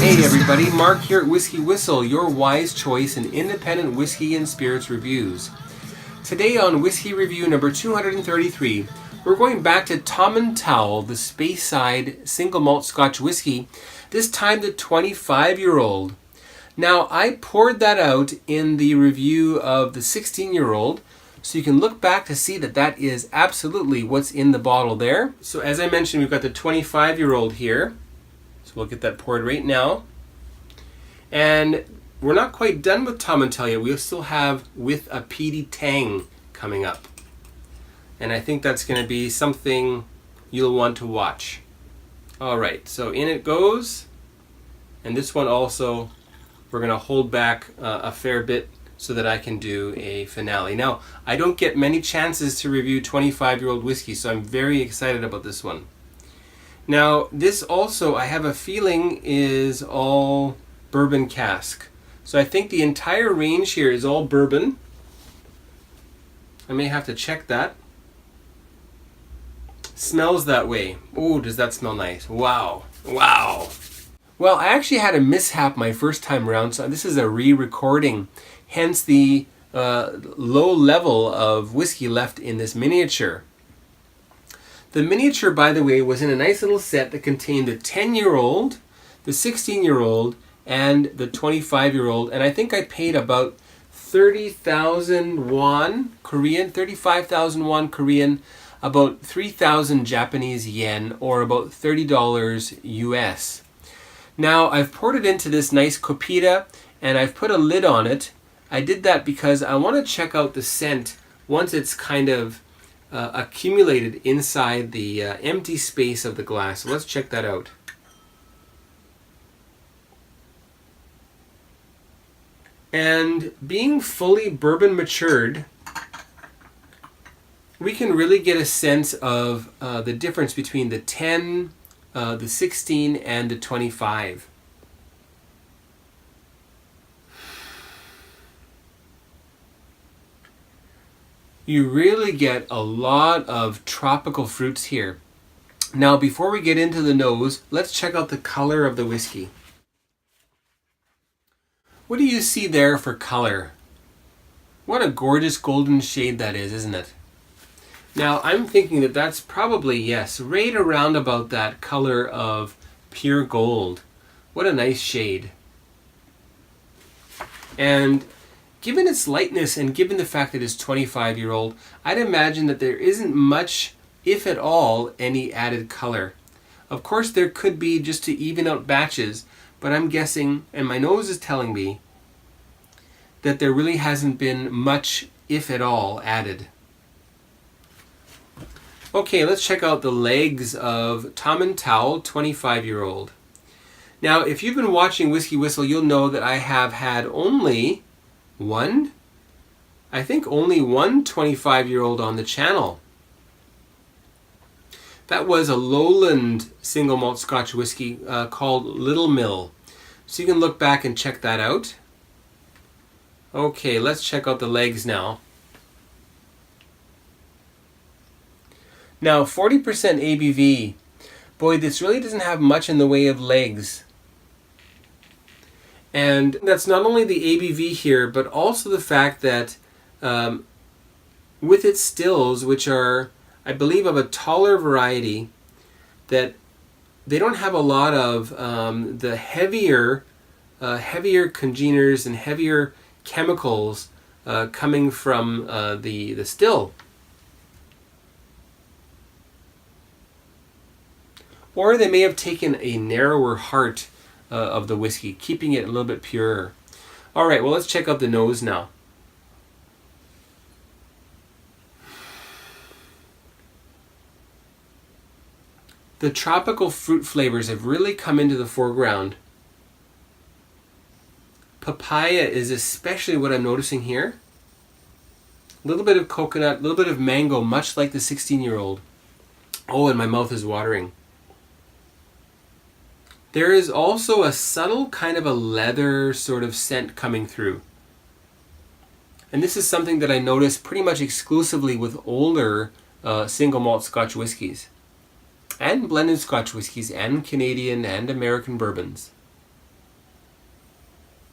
Hey everybody, Mark here at WhiskyWhistle, your wise choice in independent whiskey and spirits reviews. Today on Whiskey Review number 233, we're going back to Tomintoul, the Speyside single malt Scotch whiskey, this time the 25-year-old. Now, I poured that out in the review of the 16-year-old, so you can look back to see that that is absolutely what's in the bottle there. So as I mentioned, we've got the 25-year-old here. So we'll get that poured right now. And we're not quite done with Tomintoul yet. We'll still have With a Peaty Tang coming up. And I think that's going to be something you'll want to watch. Alright, so in it goes. And this one also, we're going to hold back a fair bit so that I can do a finale. Now, I don't get many chances to review 25-year-old whiskey, so I'm very excited about this one. Now, this also, I have a feeling, is all bourbon cask. So I think the entire range here is all bourbon. I may have to check that. Smells that way. Oh, does that smell nice? Wow. Wow. Well, I actually had a mishap my first time around, so this is a re-recording. Hence the low level of whiskey left in this miniature. The miniature, by the way, was in a nice little set that contained the 10-year-old, the 16-year-old, and the 25-year-old. And I think I paid about 30,000 won Korean, 35,000 won Korean, about 3,000 Japanese yen, or about $30 US. Now, I've poured it into this nice copita, and I've put a lid on it. I did that because I want to check out the scent once it's kind of accumulated inside the empty space of the glass. So let's check that out. And being fully bourbon matured, we can really get a sense of the difference between the 10, the 16, and the 25. You really get a lot of tropical fruits here. Now, before we get into the nose, let's check out the color of the whiskey. What do you see there for color? What a gorgeous golden shade that is, isn't it? Now, I'm thinking that that's probably, yes, right around about that color of pure gold. What a nice shade. And given its lightness and given the fact that it's 25-year-old, I'd imagine that there isn't much, if at all, any added color. Of course, there could be just to even out batches, but I'm guessing, and my nose is telling me, that there really hasn't been much, if at all, added. Okay, let's check out the legs of Tomintoul 25-year-old. Now, if you've been watching WhiskyWhistle, you'll know that I have had only only one 25-year-old on the channel. That was a lowland single malt Scotch whiskey called Little Mill. So you can look back and check that out. Okay, let's check out the legs now. Now, 40% ABV. Boy, this really doesn't have much in the way of legs. And that's not only the ABV here, but also the fact that with its stills, which are, I believe, of a taller variety, that they don't have a lot of the heavier congeners and heavier chemicals coming from the still. Or they may have taken a narrower heart of the whiskey, keeping it a little bit purer. Alright, well, let's check out the nose now. The tropical fruit flavors have really come into the foreground. Papaya is especially what I'm noticing here. A little bit of coconut, a little bit of mango, much like the 16-year-old. Oh, and my mouth is watering. There is also a subtle kind of a leather sort of scent coming through. And this is something that I notice pretty much exclusively with older single malt Scotch whiskies. And blended Scotch whiskies and Canadian and American bourbons.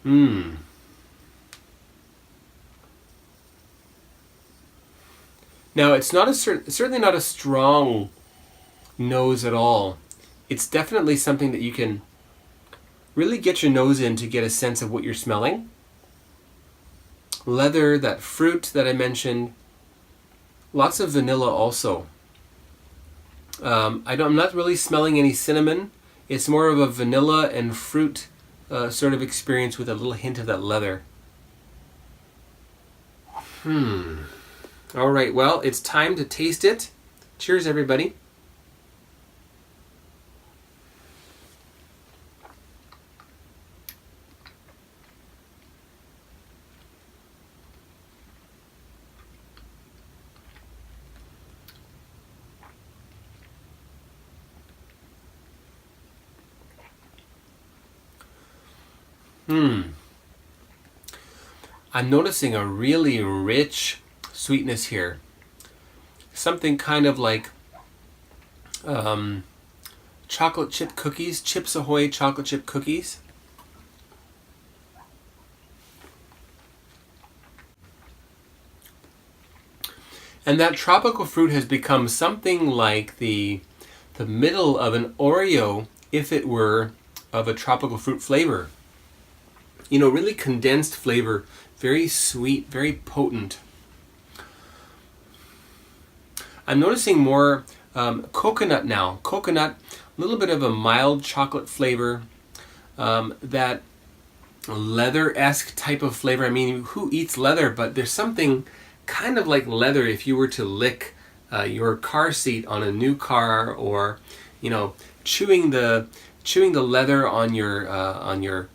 Now, it's not certainly not a strong nose at all. It's definitely something that you can really get your nose in to get a sense of what you're smelling. Leather, that fruit that I mentioned, lots of vanilla also. I'm not really smelling any cinnamon. It's more of a vanilla and fruit sort of experience with a little hint of that leather. All right, well, it's time to taste it. Cheers, everybody. I'm noticing a really rich sweetness here. Something kind of like chocolate chip cookies, Chips Ahoy chocolate chip cookies. And that tropical fruit has become something like the middle of an Oreo if it were of a tropical fruit flavor. You know, really condensed flavor, very sweet, very potent. I'm noticing more coconut now. Coconut, a little bit of a mild chocolate flavor, that leather-esque type of flavor. I mean, who eats leather? But there's something kind of like leather if you were to lick your car seat on a new car, or, you know, chewing the leather on your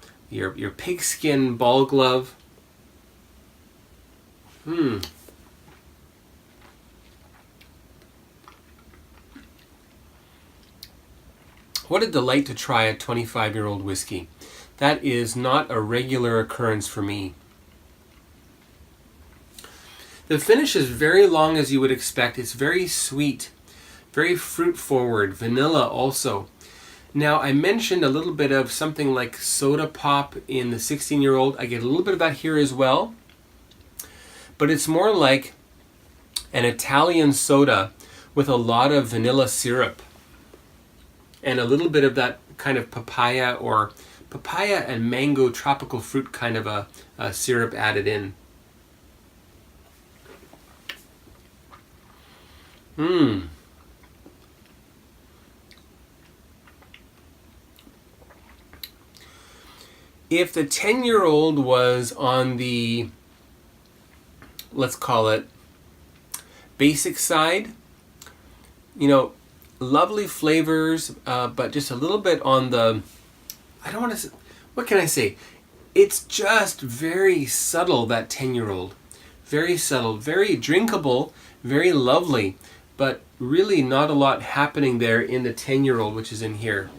pigskin ball glove. What a delight to try a 25-year-old whiskey. That is not a regular occurrence for me. The finish is very long, as you would expect. It's very sweet, very fruit forward, vanilla also. Now, I mentioned a little bit of something like soda pop in the 16-year-old. I get a little bit of that here as well. But it's more like an Italian soda with a lot of vanilla syrup and a little bit of that kind of papaya and mango tropical fruit kind of a syrup added in. If the 10-year-old was on the, let's call it, basic side, you know, lovely flavors, but just a little bit on the, I don't want to, what can I say? It's just very subtle, that 10-year-old. Very subtle, very drinkable, very lovely, but really not a lot happening there in the 10-year-old, which is in here.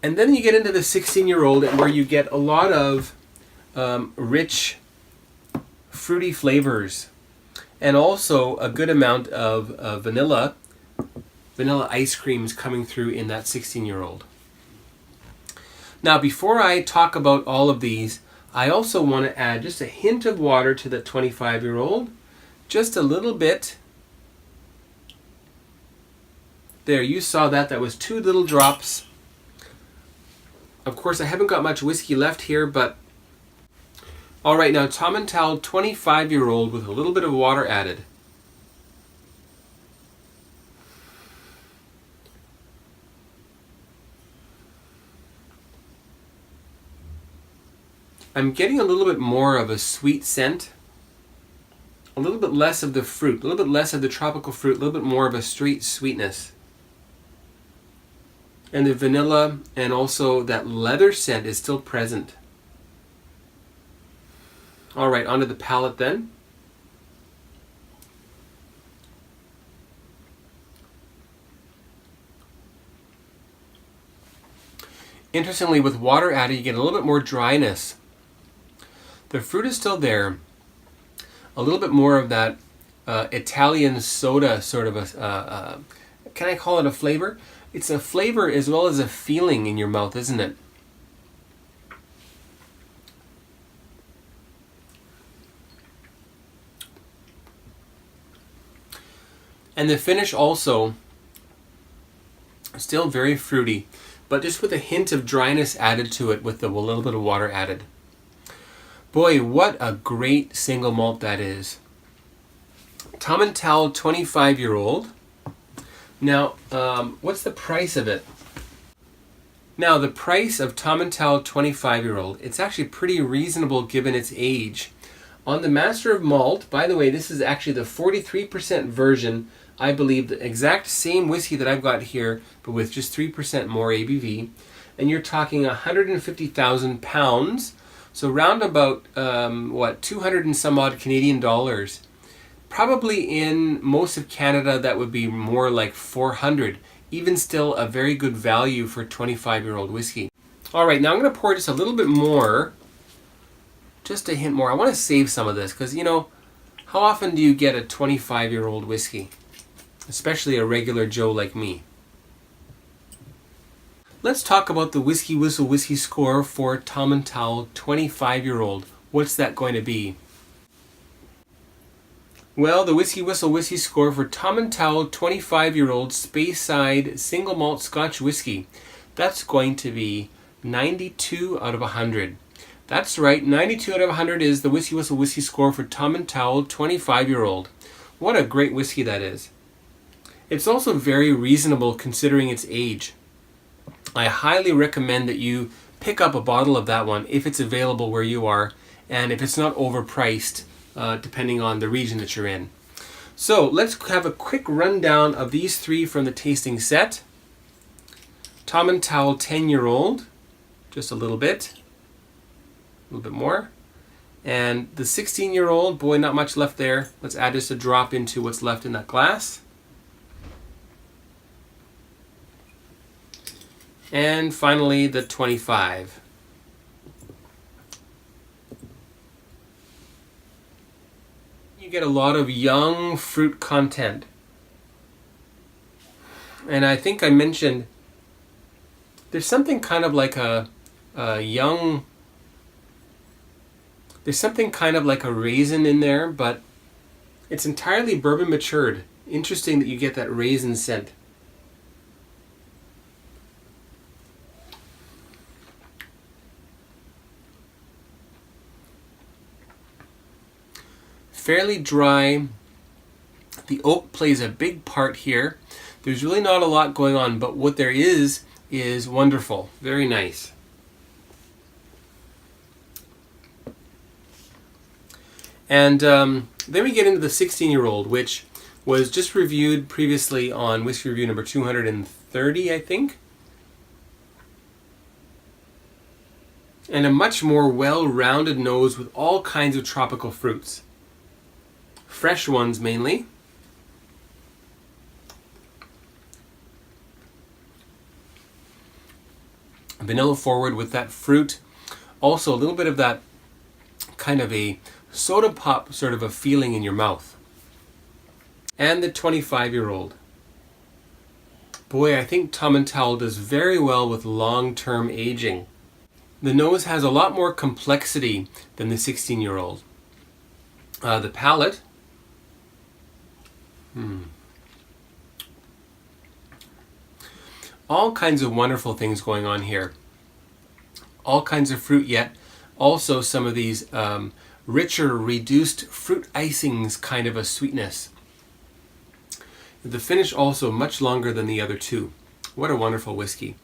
And then you get into the 16-year-old, where you get a lot of rich, fruity flavors, and also a good amount of vanilla ice creams coming through in that 16-year-old. Now, before I talk about all of these, I also want to add just a hint of water to the 25-year-old, just a little bit. There, you saw that. That was 2 little drops. Of course, I haven't got much whiskey left here, but all right, now Tomintoul 25-year-old with a little bit of water added. I'm getting a little bit more of a sweet scent, a little bit less of the fruit, a little bit less of the tropical fruit, a little bit more of a straight sweetness. And the vanilla and also that leather scent is still present. All right, onto the palate then. Interestingly, with water added, you get a little bit more dryness. The fruit is still there. A little bit more of that Italian soda sort of a, can I call it a flavor? It's a flavor as well as a feeling in your mouth, isn't it? And the finish also, still very fruity, but just with a hint of dryness added to it with a little bit of water added. Boy, what a great single malt that is. Tomintoul 25-year-old. Now, what's the price of it? Now, the price of Tomintoul 25-year-old, it's actually pretty reasonable given its age. On the Master of Malt, by the way, this is actually the 43% version, I believe, the exact same whiskey that I've got here, but with just 3% more ABV. And you're talking 150,000 pounds. So round about, 200 and some odd Canadian dollars. Probably in most of Canada that would be more like 400. Even still a very good value for 25-year-old whiskey. All right, now I'm going to pour just a little bit more. Just a hint more. I want to save some of this because, you know, how often do you get a 25-year-old whiskey? Especially a regular Joe like me. Let's talk about the WhiskyWhistle whiskey score for Tomintoul 25-year-old. What's that going to be? Well, the WhiskyWhistle whiskey score for Tomintoul 25-year-old Speyside single malt Scotch whiskey, that's going to be 92 out of 100. That's right, 92 out of 100 is the WhiskyWhistle whiskey score for Tomintoul 25-year-old. What a great whiskey that is. It's also very reasonable considering its age. I highly recommend that you pick up a bottle of that one if it's available where you are and if it's not overpriced depending on the region that you're in. So let's have a quick rundown of these three from the tasting set. Tomintoul 10-year-old, just a little bit more. And the 16-year-old, boy, not much left there. Let's add just a drop into what's left in that glass. And finally, the 25. You get a lot of young fruit content. And I think I mentioned there's something kind of like a young, there's something kind of like a raisin in there, but it's entirely bourbon matured. Interesting that you get that raisin scent. Fairly dry. The oak plays a big part here. There's really not a lot going on, but what there is wonderful. Very nice. And then we get into the 16-year-old, which was just reviewed previously on Whiskey Review number 230, I think. And a much more well-rounded nose with all kinds of tropical fruits. Fresh ones mainly. Vanilla forward with that fruit. Also a little bit of that kind of a soda pop sort of a feeling in your mouth. And the 25-year-old. Boy, I think Tomintoul does very well with long-term aging. The nose has a lot more complexity than the 16-year-old. The palate. All kinds of wonderful things going on here. All kinds of fruit, yet also some of these richer, reduced fruit icings kind of a sweetness. The finish also much longer than the other two. What a wonderful whiskey.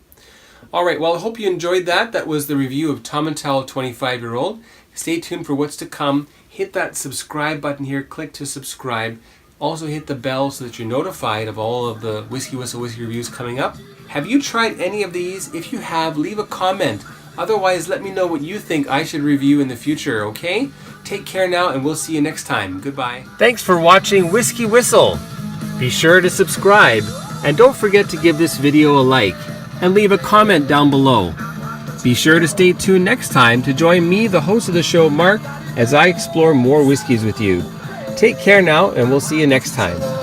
Alright, well I hope you enjoyed that. That was the review of Tomintoul 25-year-old. Stay tuned for what's to come. Hit that subscribe button here. Click to subscribe. Also hit the bell so that you're notified of all of the WhiskyWhistle whiskey reviews coming up. Have you tried any of these? If you have, leave a comment. Otherwise, let me know what you think I should review in the future, okay? Take care now, and we'll see you next time. Goodbye. Thanks for watching WhiskyWhistle. Be sure to subscribe, and don't forget to give this video a like, and leave a comment down below. Be sure to stay tuned next time to join me, the host of the show, Mark, as I explore more whiskeys with you. Take care now, and we'll see you next time.